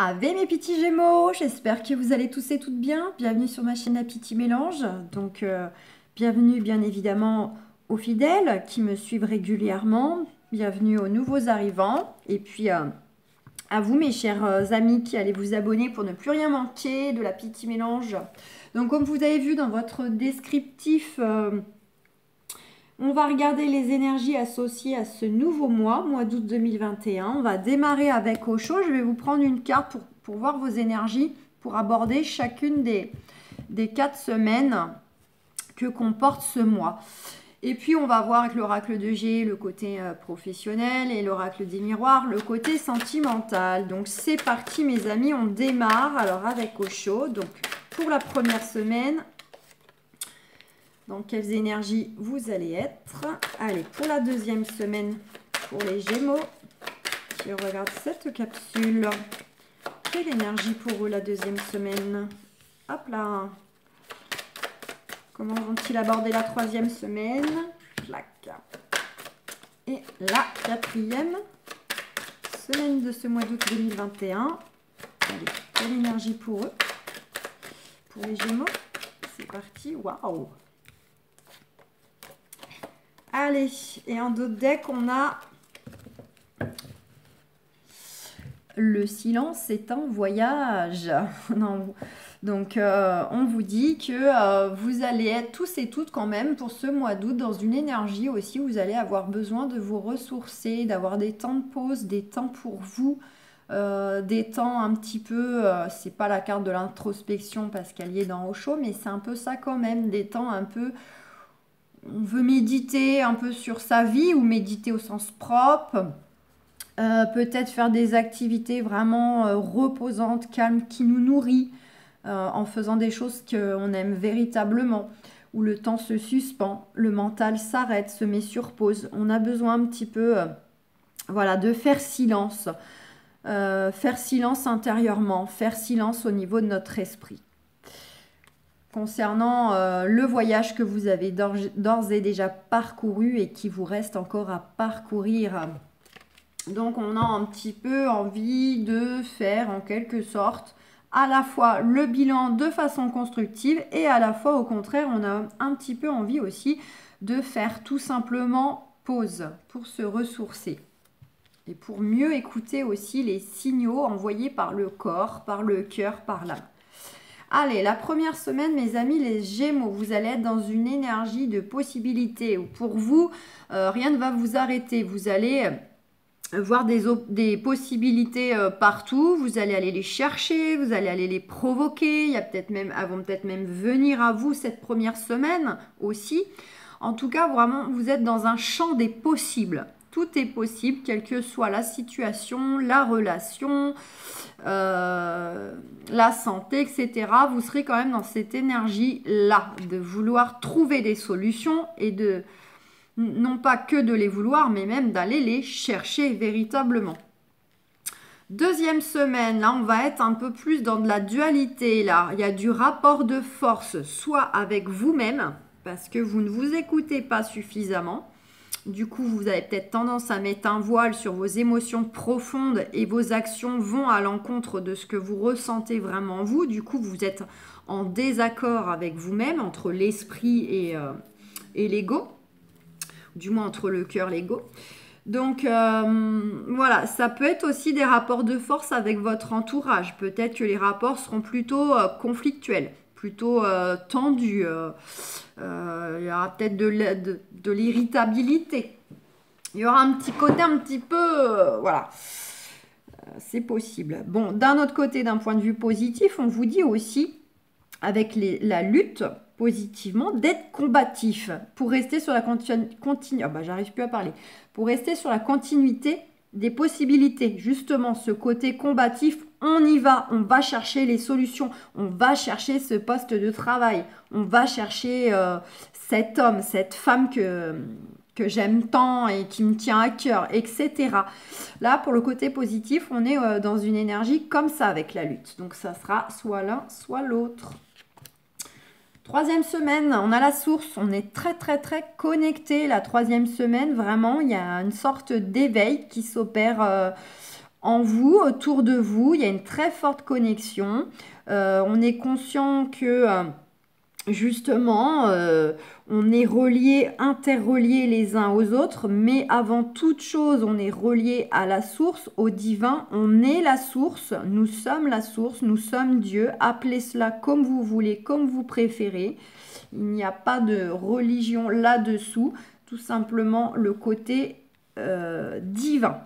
Ave mes petits Gémeaux, j'espère que vous allez tous et toutes bien. Bienvenue sur ma chaîne La Petite Mélange. Donc, bienvenue bien évidemment aux fidèles qui me suivent régulièrement. Bienvenue aux nouveaux arrivants. Et puis, à vous mes chers amis qui allez vous abonner pour ne plus rien manquer de La Petite Mélange. Donc, comme vous avez vu dans votre descriptif, on va regarder les énergies associées à ce nouveau mois d'août 2021. On va démarrer avec Osho. Je vais vous prendre une carte pour voir vos énergies, pour aborder chacune des 4 semaines que comporte ce mois. Et puis, on va voir avec l'oracle de G le côté professionnel et l'oracle des miroirs, le côté sentimental. Donc, c'est parti, mes amis. On démarre alors avec Osho. Donc, pour la première semaine, dans quelles énergies vous allez être. Allez, pour la deuxième semaine, pour les Gémeaux, je regarde cette capsule. Quelle énergie pour eux la deuxième semaine? Hop là. Comment vont-ils aborder la troisième semaine? Clac. Et la quatrième semaine de ce mois d'août 2021. Allez, quelle énergie pour eux? Pour les Gémeaux, c'est parti. Waouh! Allez, et en d'autres deck, on a le silence est un voyage. Non, donc, on vous dit que vous allez être tous et toutes quand même pour ce mois d'août dans une énergie aussi où vous allez avoir besoin de vous ressourcer, d'avoir des temps de pause, des temps pour vous, des temps un petit peu, c'est pas la carte de l'introspection parce qu'elle y est dans Osho, mais c'est un peu ça quand même, des temps un peu... On veut méditer un peu sur sa vie ou méditer au sens propre. Peut-être faire des activités vraiment reposantes, calmes, qui nous nourrit en faisant des choses qu'on aime véritablement, où le temps se suspend, le mental s'arrête, se met sur pause. On a besoin un petit peu voilà, de faire silence intérieurement, faire silence au niveau de notre esprit. Concernant le voyage que vous avez d'ores et déjà parcouru et qui vous reste encore à parcourir. Donc, on a un petit peu envie de faire en quelque sorte à la fois le bilan de façon constructive et à la fois, au contraire, on a un petit peu envie aussi de faire tout simplement pause pour se ressourcer. Et pour mieux écouter aussi les signaux envoyés par le corps, par le cœur, par l'âme. Allez, la première semaine, mes amis, les Gémeaux, vous allez être dans une énergie de possibilités. Pour vous, rien ne va vous arrêter. Vous allez voir des possibilités partout. Vous allez aller les chercher, vous allez aller les provoquer. Il y a peut-être même, elles vont peut-être même venir à vous cette première semaine aussi. En tout cas, vraiment, vous êtes dans un champ des possibles. Tout est possible, quelle que soit la situation, la relation, la santé, etc. Vous serez quand même dans cette énergie-là, de vouloir trouver des solutions et de, non pas que de les vouloir, mais même d'aller les chercher véritablement. Deuxième semaine, là, on va être un peu plus dans de la dualité. Là, il y a du rapport de force, soit avec vous-même, parce que vous ne vous écoutez pas suffisamment. Du coup, vous avez peut-être tendance à mettre un voile sur vos émotions profondes et vos actions vont à l'encontre de ce que vous ressentez vraiment vous. Du coup, vous êtes en désaccord avec vous-même, entre l'esprit et l'ego, du moins entre le cœur et l'ego. Donc, voilà, ça peut être aussi des rapports de force avec votre entourage. Peut-être que les rapports seront plutôt conflictuels, plutôt tendus. Il y aura peut-être de l'irritabilité. Il y aura un petit côté un petit peu... voilà, c'est possible. Bon, d'un autre côté, d'un point de vue positif, on vous dit aussi, avec la lutte, positivement, d'être combatif pour rester sur la j'arrive plus à parler. Pour rester sur la continuité des possibilités. Justement, ce côté combatif, on y va, on va chercher les solutions, on va chercher ce poste de travail, on va chercher cet homme, cette femme que j'aime tant et qui me tient à cœur, etc. Là, pour le côté positif, on est dans une énergie comme ça avec la lutte. Donc, ça sera soit l'un, soit l'autre. Troisième semaine, on a la source, on est très très très connecté. La troisième semaine, vraiment, il y a une sorte d'éveil qui s'opère en vous, autour de vous. Il y a une très forte connexion. On est conscient que justement, on est reliés, interreliés les uns aux autres, mais avant toute chose, on est reliés à la source, au divin. On est la source, nous sommes la source, nous sommes Dieu. Appelez cela comme vous voulez, comme vous préférez. Il n'y a pas de religion là-dessous, tout simplement le côté divin.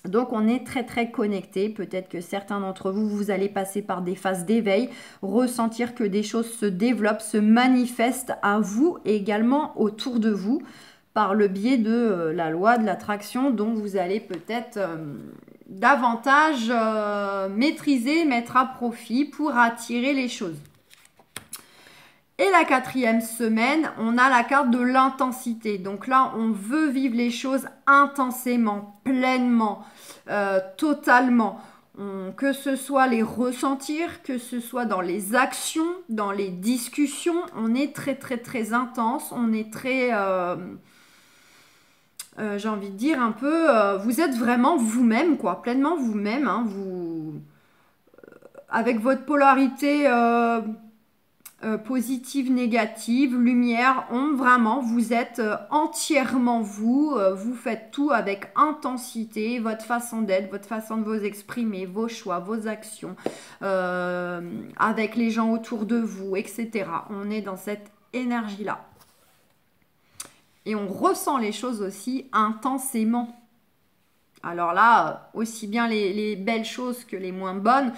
Donc on est très très connecté. Peut-être que certains d'entre vous, vous allez passer par des phases d'éveil, ressentir que des choses se développent, se manifestent à vous et également autour de vous par le biais de la loi de l'attraction dont vous allez peut-être davantage maîtriser, mettre à profit pour attirer les choses. Et la 4e semaine, on a la carte de l'intensité. Donc là, on veut vivre les choses intensément, pleinement, totalement. Que ce soit les ressentir, que ce soit dans les actions, dans les discussions, on est très très très intense. On est très, j'ai envie de dire un peu, vous êtes vraiment vous-même, quoi, pleinement vous-même. Hein, avec votre polarité positive, négative, lumière, ombre, vraiment, vous êtes entièrement vous, vous faites tout avec intensité, votre façon d'être, votre façon de vous exprimer, vos choix, vos actions, avec les gens autour de vous, etc. On est dans cette énergie-là. Et on ressent les choses aussi intensément. Alors là, aussi bien les belles choses que les moins bonnes,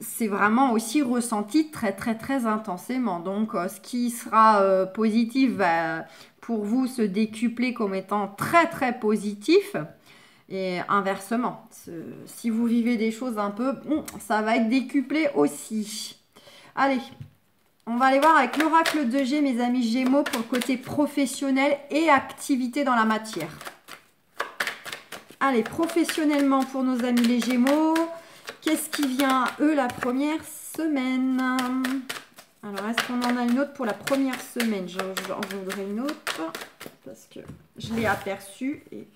c'est vraiment aussi ressenti très très très intensément. Donc ce qui sera positif va pour vous se décupler comme étant très très positif et inversement. Si vous vivez des choses un peu, ça va être décuplé aussi. Allez, on va aller voir avec l'oracle de G, mes amis Gémeaux, pour le côté professionnel et activité dans la matière. Allez, professionnellement pour nos amis les Gémeaux, qu'est-ce qui vient à eux la première semaine? Alors, est-ce qu'on en a une autre pour la première semaine? J'en voudrais une autre parce que je l'ai aperçue. Et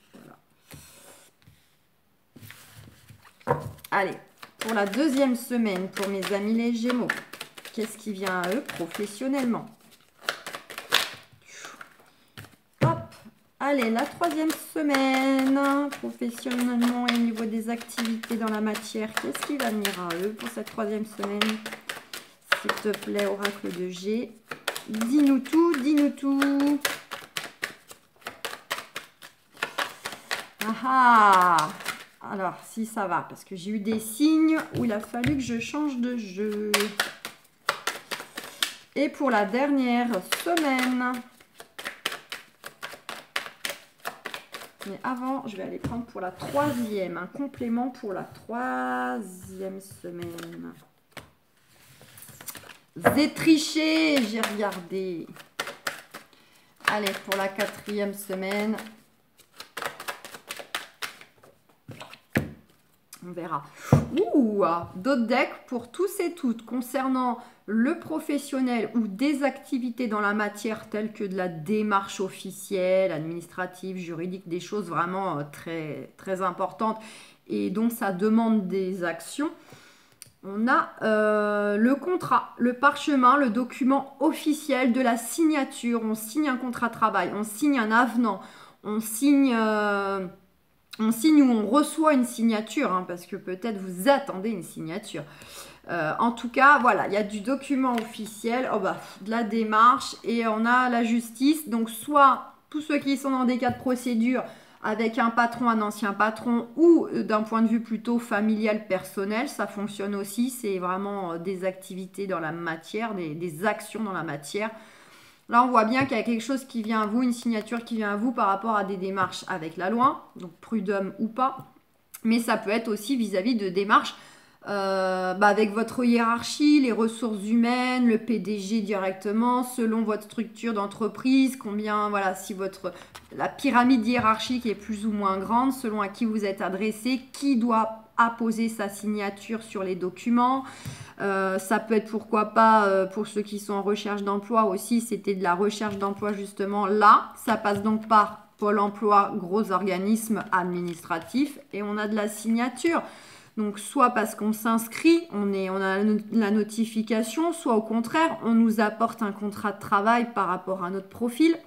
voilà. Allez, pour la deuxième semaine, pour mes amis les Gémeaux, qu'est-ce qui vient à eux professionnellement? Allez, la troisième semaine, professionnellement et au niveau des activités dans la matière, qu'est-ce qui va venir à eux pour cette troisième semaine? S'il te plaît, oracle de G. Dis-nous tout, dis-nous tout. Ah ah! Alors, si ça va, parce que j'ai eu des signes où il a fallu que je change de jeu. Et pour la dernière semaine... Mais avant, je vais aller prendre pour la troisième, un complément pour la troisième semaine. J'ai triché, j'ai regardé. Allez, pour la quatrième semaine. On verra. Ouh, d'autres decks pour tous et toutes concernant le professionnel ou des activités dans la matière telles que de la démarche officielle, administrative, juridique, des choses vraiment très, très importantes et dont ça demande des actions. On a le contrat, le parchemin, le document officiel de la signature. On signe un contrat de travail, on signe un avenant, on signe ou on reçoit une signature, hein, parce que peut-être vous attendez une signature. En tout cas, voilà, il y a du document officiel, de la démarche, et on a la justice. Donc, soit tous ceux qui sont dans des cas de procédure avec un patron, un ancien patron, ou d'un point de vue plutôt familial, personnel, ça fonctionne aussi. C'est vraiment des activités dans la matière, des actions dans la matière. Là, on voit bien qu'il y a quelque chose qui vient à vous, une signature qui vient à vous par rapport à des démarches avec la loi, donc prud'homme ou pas. Mais ça peut être aussi vis-à-vis de démarches avec votre hiérarchie, les ressources humaines, le PDG directement, selon votre structure d'entreprise, combien, voilà, si la pyramide hiérarchique est plus ou moins grande, selon à qui vous êtes adressé, qui doit apposer sa signature sur les documents. Ça peut être pourquoi pas pour ceux qui sont en recherche d'emploi aussi, c'était de la recherche d'emploi justement là. Ça passe donc par Pôle emploi, gros organisme administratif, et on a de la signature. Donc, soit parce qu'on s'inscrit, on a la notification, soit au contraire, on nous apporte un contrat de travail par rapport à notre profil.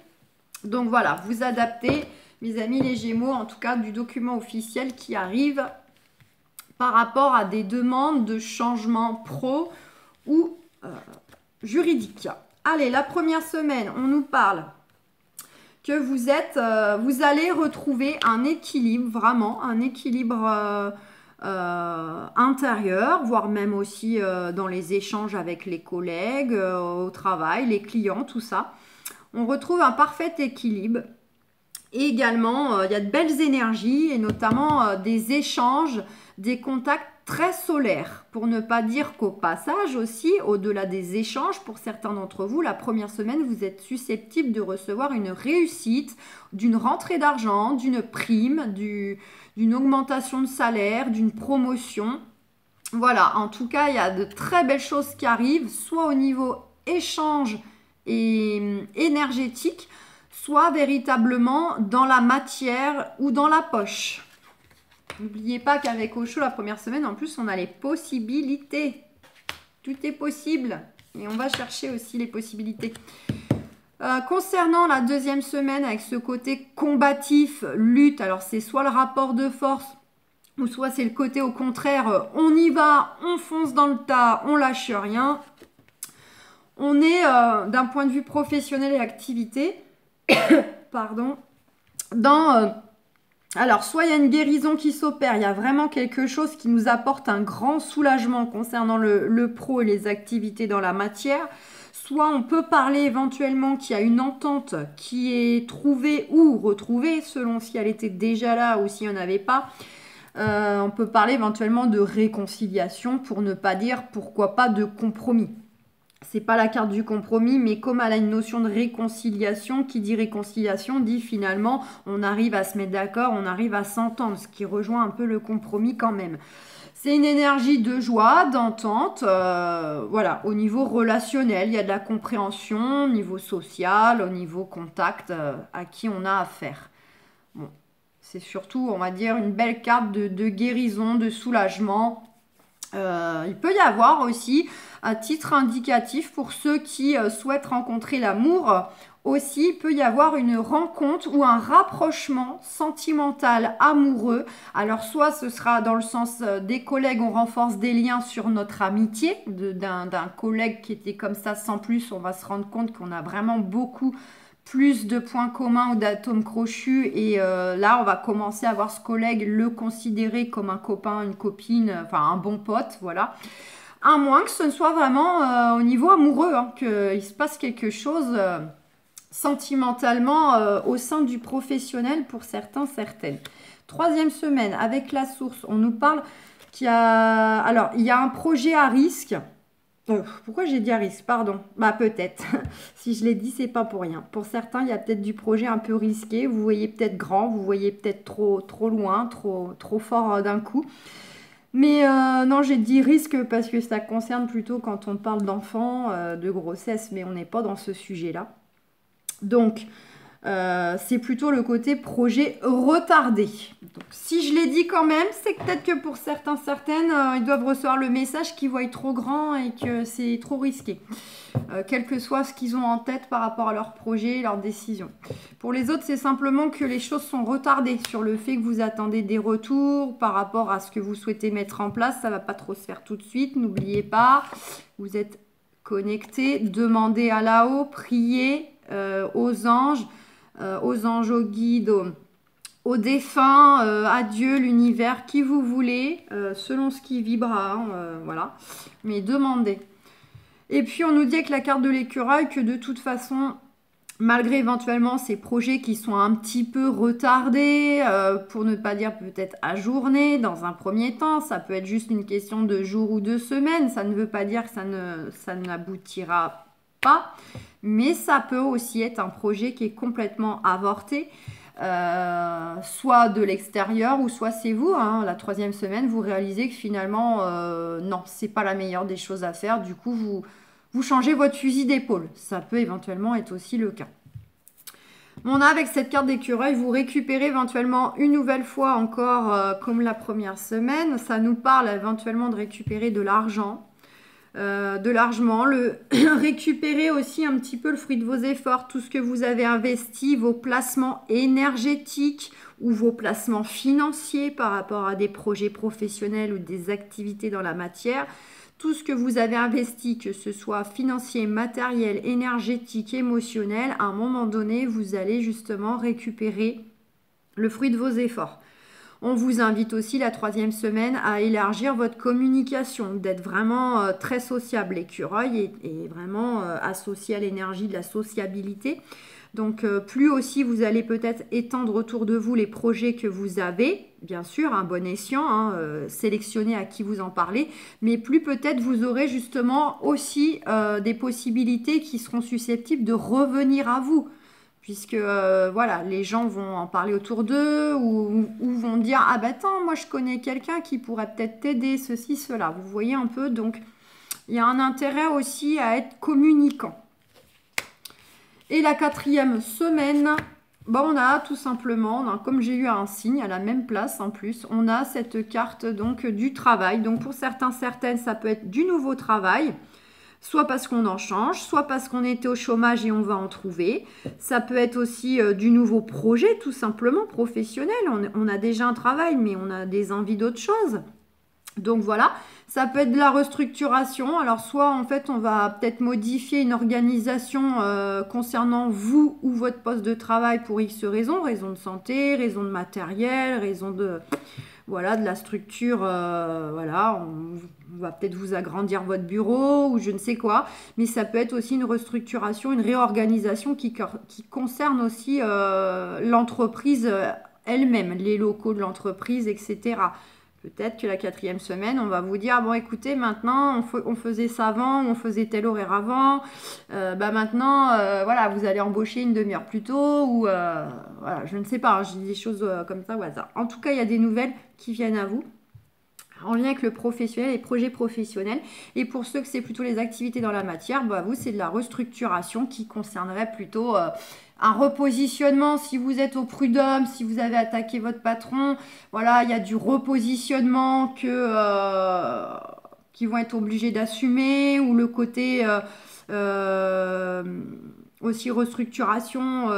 Donc voilà, vous adaptez, mes amis les Gémeaux, en tout cas du document officiel qui arrive par rapport à des demandes de changement pro ou juridique. Allez, la première semaine, on nous parle que vous allez retrouver un équilibre, vraiment un équilibre intérieur, voire même aussi dans les échanges avec les collègues, au travail, les clients, tout ça. On retrouve un parfait équilibre. Et également, il y a de belles énergies et notamment des échanges, des contacts très solaires. Pour ne pas dire qu'au passage aussi, au-delà des échanges, pour certains d'entre vous, la première semaine, vous êtes susceptible de recevoir une réussite, d'une rentrée d'argent, d'une prime, d'une augmentation de salaire, d'une promotion. Voilà, en tout cas, il y a de très belles choses qui arrivent, soit au niveau échange et énergétique, soit véritablement dans la matière ou dans la poche. N'oubliez pas qu'avec Osho, la première semaine, en plus, on a les possibilités. Tout est possible. Et on va chercher aussi les possibilités. Concernant la deuxième semaine, avec ce côté combatif, lutte, alors c'est soit le rapport de force, ou soit c'est le côté au contraire, on y va, on fonce dans le tas, on lâche rien. On est, d'un point de vue professionnel et activité, pardon, alors, soit il y a une guérison qui s'opère, il y a vraiment quelque chose qui nous apporte un grand soulagement concernant le pro et les activités dans la matière, soit on peut parler éventuellement qu'il y a une entente qui est trouvée ou retrouvée, selon si elle était déjà là ou s'il n'y en avait pas. On peut parler éventuellement de réconciliation, pour ne pas dire pourquoi pas de compromis. C'est pas la carte du compromis, mais comme elle a une notion de réconciliation, qui dit réconciliation dit finalement on arrive à se mettre d'accord, on arrive à s'entendre, ce qui rejoint un peu le compromis quand même. C'est une énergie de joie, d'entente, voilà, au niveau relationnel, il y a de la compréhension, au niveau social, au niveau contact, à qui on a affaire. Bon, c'est surtout, on va dire, une belle carte de guérison, de soulagement. Il peut y avoir aussi, à titre indicatif, pour ceux qui souhaitent rencontrer l'amour, aussi il peut y avoir une rencontre ou un rapprochement sentimental amoureux. Alors soit ce sera dans le sens des collègues, on renforce des liens sur notre amitié, d'un collègue qui était comme ça sans plus, on va se rendre compte qu'on a vraiment beaucoup plus de points communs ou d'atomes crochus, et là on va commencer à voir ce collègue, le considérer comme un copain, une copine, enfin un bon pote, voilà. À moins que ce ne soit vraiment au niveau amoureux, hein, qu'il se passe quelque chose sentimentalement au sein du professionnel pour certains, certaines. Troisième semaine, avec la source, on nous parle qu'il y a... Alors, il y a un projet à risque. Pourquoi j'ai dit à risque? Pardon. Bah peut-être. Si je l'ai dit, c'est pas pour rien. Pour certains, il y a peut-être du projet un peu risqué. Vous voyez peut-être grand, vous voyez peut-être trop loin, trop fort d'un coup. Mais non, j'ai dit risque parce que ça concerne plutôt quand on parle d'enfants, de grossesse, mais on n'est pas dans ce sujet-là. Donc, c'est plutôt le côté projet retardé. Donc, si je l'ai dit quand même, c'est peut-être que pour certains, certaines, ils doivent recevoir le message qu'ils voient trop grand et que c'est trop risqué. Quel que soit ce qu'ils ont en tête par rapport à leur projet, leur décision. Pour les autres, c'est simplement que les choses sont retardées sur le fait que vous attendez des retours par rapport à ce que vous souhaitez mettre en place. Ça ne va pas trop se faire tout de suite. N'oubliez pas, vous êtes connectés, demandez à là-haut, priez aux anges, aux guides, aux défunts, à Dieu, l'univers, qui vous voulez, selon ce qui vibrera, voilà. Mais demandez. Et puis on nous dit avec la carte de l'écureuil que de toute façon, malgré éventuellement ces projets qui sont un petit peu retardés, pour ne pas dire peut-être ajournés dans un premier temps, ça peut être juste une question de jours ou de semaines, ça ne veut pas dire que ça n'aboutira pas, mais ça peut aussi être un projet qui est complètement avorté, soit de l'extérieur ou soit c'est vous, hein. La troisième semaine, vous réalisez que finalement, non, c'est pas la meilleure des choses à faire, du coup vous changez votre fusil d'épaule, ça peut éventuellement être aussi le cas. On a avec cette carte d'écureuil, vous récupérez éventuellement une nouvelle fois encore comme la première semaine. Ça nous parle éventuellement de récupérer de l'argent. Récupérer aussi un petit peu le fruit de vos efforts, tout ce que vous avez investi, vos placements énergétiques ou vos placements financiers par rapport à des projets professionnels ou des activités dans la matière. Tout ce que vous avez investi, que ce soit financier, matériel, énergétique, émotionnel, à un moment donné, vous allez justement récupérer le fruit de vos efforts. On vous invite aussi la 3e semaine à élargir votre communication, d'être vraiment très sociable. L'écureuil est vraiment associé à l'énergie de la sociabilité. Donc plus aussi vous allez peut-être étendre autour de vous les projets que vous avez, bien sûr, un bon escient, sélectionner à qui vous en parlez, mais plus peut-être vous aurez justement aussi des possibilités qui seront susceptibles de revenir à vous. Puisque voilà, les gens vont en parler autour d'eux ou vont dire ah ben attends, moi je connais quelqu'un qui pourrait peut-être t'aider, ceci, cela. Vous voyez un peu, donc il y a un intérêt aussi à être communicant. Et la 4e semaine, on a tout simplement, comme j'ai eu un signe à la même place en plus, on a cette carte donc du travail. Donc pour certaines, ça peut être du nouveau travail. Soit parce qu'on en change, soit parce qu'on était au chômage et on va en trouver. Ça peut être aussi du nouveau projet, tout simplement, professionnel. On a déjà un travail, mais on a des envies d'autre chose. Donc voilà, ça peut être de la restructuration. Alors soit en fait on va peut-être modifier une organisation concernant vous ou votre poste de travail pour X raisons, raison de santé, raison de matériel, raison de... Voilà, de la structure, voilà, on va peut-être vous agrandir votre bureau ou je ne sais quoi, mais ça peut être aussi une restructuration, une réorganisation qui concerne aussi l'entreprise elle-même, les locaux de l'entreprise, etc. Peut-être que la 4e semaine, on va vous dire, bon écoutez, maintenant, on faisait ça avant, on faisait tel horaire avant, maintenant, voilà, vous allez embaucher une demi-heure plus tôt, ou voilà, je ne sais pas, je dis des choses comme ça au hasard. En tout cas, il y a des nouvelles qui viennent à vous, en lien avec le professionnel, les projets professionnels. Et pour ceux que c'est plutôt les activités dans la matière, vous, c'est de la restructuration qui concernerait plutôt... un repositionnement, si vous êtes au prud'homme, si vous avez attaqué votre patron, voilà, il y a du repositionnement qui vont être obligés d'assumer, ou le côté aussi restructuration,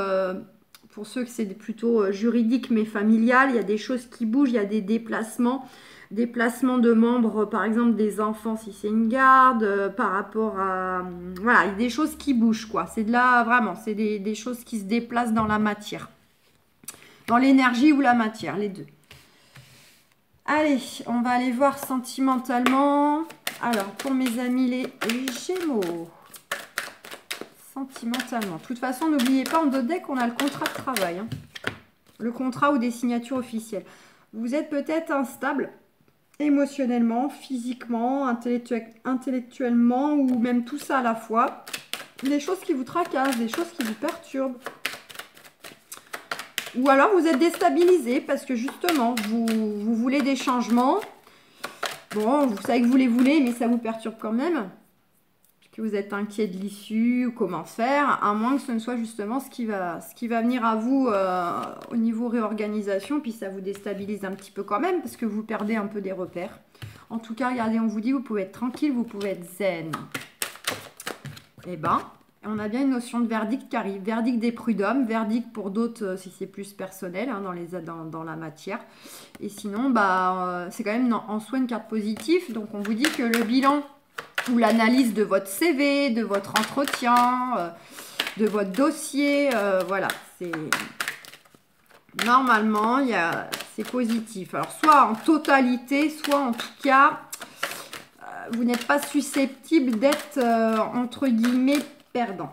pour ceux que c'est plutôt juridique mais familial, il y a des choses qui bougent, il y a des déplacements de membres, par exemple des enfants si c'est une garde, par rapport à... Voilà, il y a des choses qui bougent, quoi. C'est de là, vraiment, c'est des choses qui se déplacent dans la matière. Dans l'énergie ou la matière, les deux. Allez, on va aller voir sentimentalement. Alors, pour mes amis les Gémeaux. Sentimentalement. De toute façon, n'oubliez pas, en dos de deck, on a le contrat de travail. Le contrat ou des signatures officielles. Vous êtes peut-être instable émotionnellement, physiquement, intellectuellement ou même tout ça à la fois. Des choses qui vous tracassent, des choses qui vous perturbent. Ou alors vous êtes déstabilisé parce que justement, vous voulez des changements. Bon, vous savez que vous les voulez, mais ça vous perturbe quand même. Que vous êtes inquiet de l'issue ou comment faire, à moins que ce ne soit justement ce qui va venir à vous au niveau réorganisation, puis ça vous déstabilise un petit peu quand même, parce que vous perdez un peu des repères. En tout cas, regardez, on vous dit, vous pouvez être tranquille, vous pouvez être zen. Eh ben, on a bien une notion de verdict qui arrive. Verdict des prud'hommes, verdict pour d'autres si c'est plus personnel, dans la matière. Et sinon, c'est quand même en soi une carte positive, donc on vous dit que le bilan ou l'analyse de votre CV, de votre entretien, de votre dossier, voilà, c'est normalement, c'est positif. Alors, soit en totalité, soit en tout cas, vous n'êtes pas susceptible d'être, entre guillemets, perdant.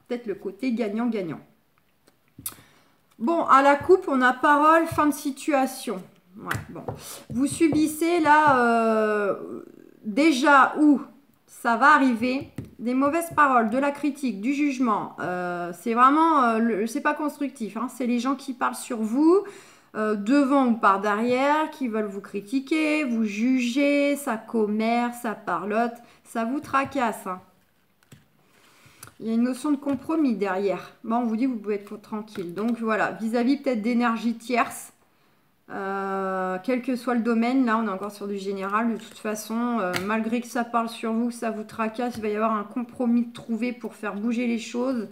Peut-être le côté gagnant-gagnant. Bon, à la coupe, on a parole, fin de situation. Ouais, bon. Vous subissez là déjà où ça va arriver des mauvaises paroles, de la critique, du jugement. C'est vraiment, c'est pas constructif. Hein, c'est les gens qui parlent sur vous, devant ou par derrière, qui veulent vous critiquer, vous juger, ça commère, ça parlote, ça vous tracasse. Hein. Il y a une notion de compromis derrière. Bon, on vous dit que vous pouvez être tranquille. Donc voilà, vis-à-vis peut-être d'énergie tierce, quel que soit le domaine, là on est encore sur du général. De toute façon, malgré que ça parle sur vous, que ça vous tracasse, il va y avoir un compromis de trouver pour faire bouger les choses.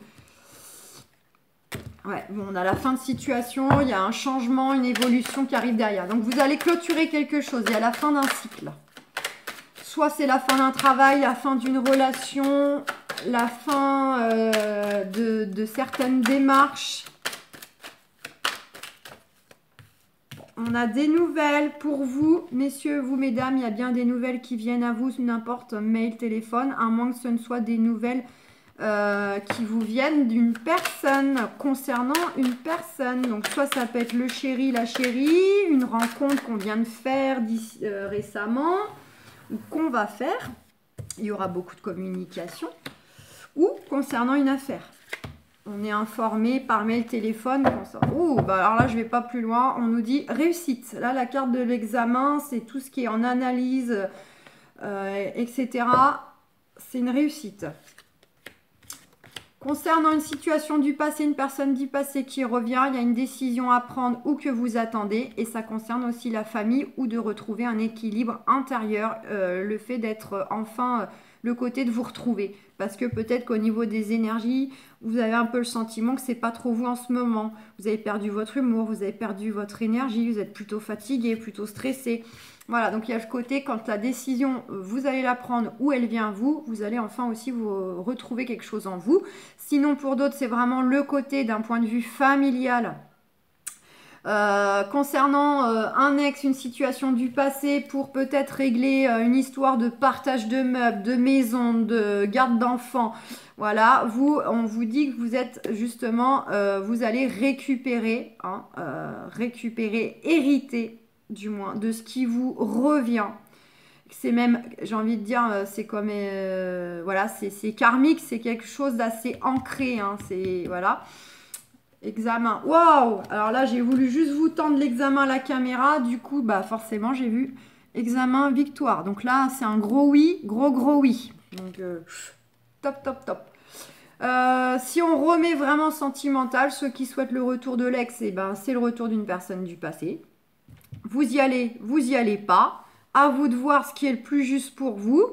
Ouais, bon, on a la fin de situation, il y a un changement, une évolution qui arrive derrière. Donc vous allez clôturer quelque chose, il y a la fin d'un cycle. Soit c'est la fin d'un travail, la fin d'une relation, la fin de certaines démarches. On a des nouvelles pour vous, messieurs, vous, mesdames. Il y a bien des nouvelles qui viennent à vous, n'importe mail, téléphone, à moins que ce ne soit des nouvelles qui vous viennent d'une personne, concernant une personne. Donc soit ça peut être le chéri, la chérie, une rencontre qu'on vient de faire récemment, ou qu'on va faire. Il y aura beaucoup de communication. Ou concernant une affaire. On est informé par mail, téléphone. Oh, bah alors là, je ne vais pas plus loin. On nous dit réussite. Là, la carte de l'examen, c'est tout ce qui est en analyse, etc. C'est une réussite. Concernant une situation du passé, une personne du passé qui revient, il y a une décision à prendre ou que vous attendez. Et ça concerne aussi la famille ou de retrouver un équilibre intérieur. Le fait d'être enfin le côté de vous retrouver. Parce que peut-être qu'au niveau des énergies, vous avez un peu le sentiment que c'est pas trop vous en ce moment. Vous avez perdu votre humour, vous avez perdu votre énergie, vous êtes plutôt fatigué, plutôt stressé. Voilà, donc il y a le côté, quand la décision, vous allez la prendre ou elle vient à vous, vous allez enfin aussi vous retrouver quelque chose en vous. Sinon, pour d'autres, c'est vraiment le côté d'un point de vue familial. Concernant un ex, une situation du passé pour peut-être régler une histoire de partage de meubles, de maison, de garde d'enfants. Voilà, on vous dit que vous êtes justement, vous allez récupérer, hériter du moins, de ce qui vous revient. C'est même, j'ai envie de dire, c'est comme, voilà, c'est karmique, c'est quelque chose d'assez ancré, c'est, voilà. Examen. Waouh! Alors là, j'ai voulu juste vous tendre l'examen à la caméra. Du coup, bah forcément, j'ai vu examen victoire. Donc là, c'est un gros oui, gros oui. Donc, top, top, top. Si on remet vraiment sentimental, ceux qui souhaitent le retour de l'ex, c'est le retour d'une personne du passé. Vous y allez pas. À vous de voir ce qui est le plus juste pour vous.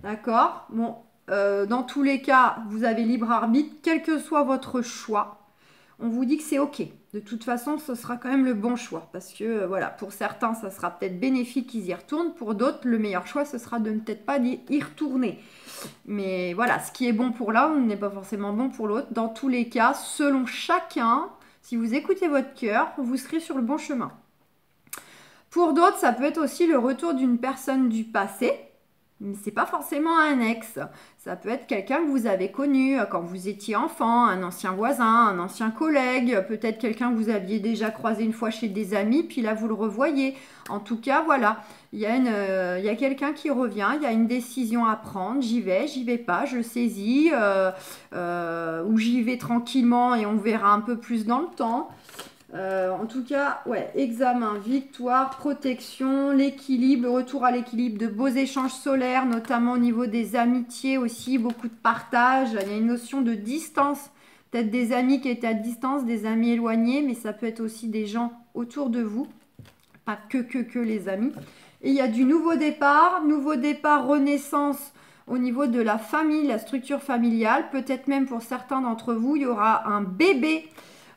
D'accord? Bon, dans tous les cas, vous avez libre arbitre, quel que soit votre choix. On vous dit que c'est ok. De toute façon, ce sera quand même le bon choix. Parce que, voilà, pour certains, ça sera peut-être bénéfique qu'ils y retournent. Pour d'autres, le meilleur choix, ce sera de ne peut-être pas y retourner. Mais voilà, ce qui est bon pour l'un n'est pas forcément bon pour l'autre. Dans tous les cas, selon chacun, si vous écoutez votre cœur, vous serez sur le bon chemin. Pour d'autres, ça peut être aussi le retour d'une personne du passé. Mais c'est pas forcément un ex. Ça peut être quelqu'un que vous avez connu quand vous étiez enfant, un ancien voisin, un ancien collègue, peut-être quelqu'un que vous aviez déjà croisé une fois chez des amis, puis là vous le revoyez. En tout cas, voilà, il y a quelqu'un qui revient, il y a une décision à prendre, j'y vais pas, je saisis, ou j'y vais tranquillement et on verra un peu plus dans le temps. En tout cas, ouais, examen, victoire, protection, l'équilibre, le retour à l'équilibre, de beaux échanges solaires, notamment au niveau des amitiés aussi, beaucoup de partage. Il y a une notion de distance, peut-être des amis qui étaient à distance, des amis éloignés, mais ça peut être aussi des gens autour de vous, pas que les amis. Et il y a du nouveau départ, renaissance au niveau de la famille, la structure familiale. Peut-être même pour certains d'entre vous, il y aura un bébé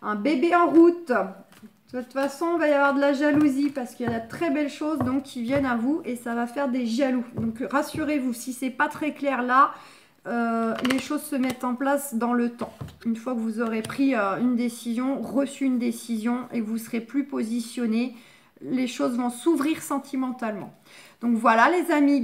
en route. De toute façon, il va y avoir de la jalousie parce qu'il y a de très belles choses donc, qui viennent à vous et ça va faire des jaloux. Donc rassurez-vous, si c'est pas très clair là, les choses se mettent en place dans le temps. Une fois que vous aurez pris une décision, reçu une décision et que vous serez plus positionné, les choses vont s'ouvrir sentimentalement. Donc voilà les amis.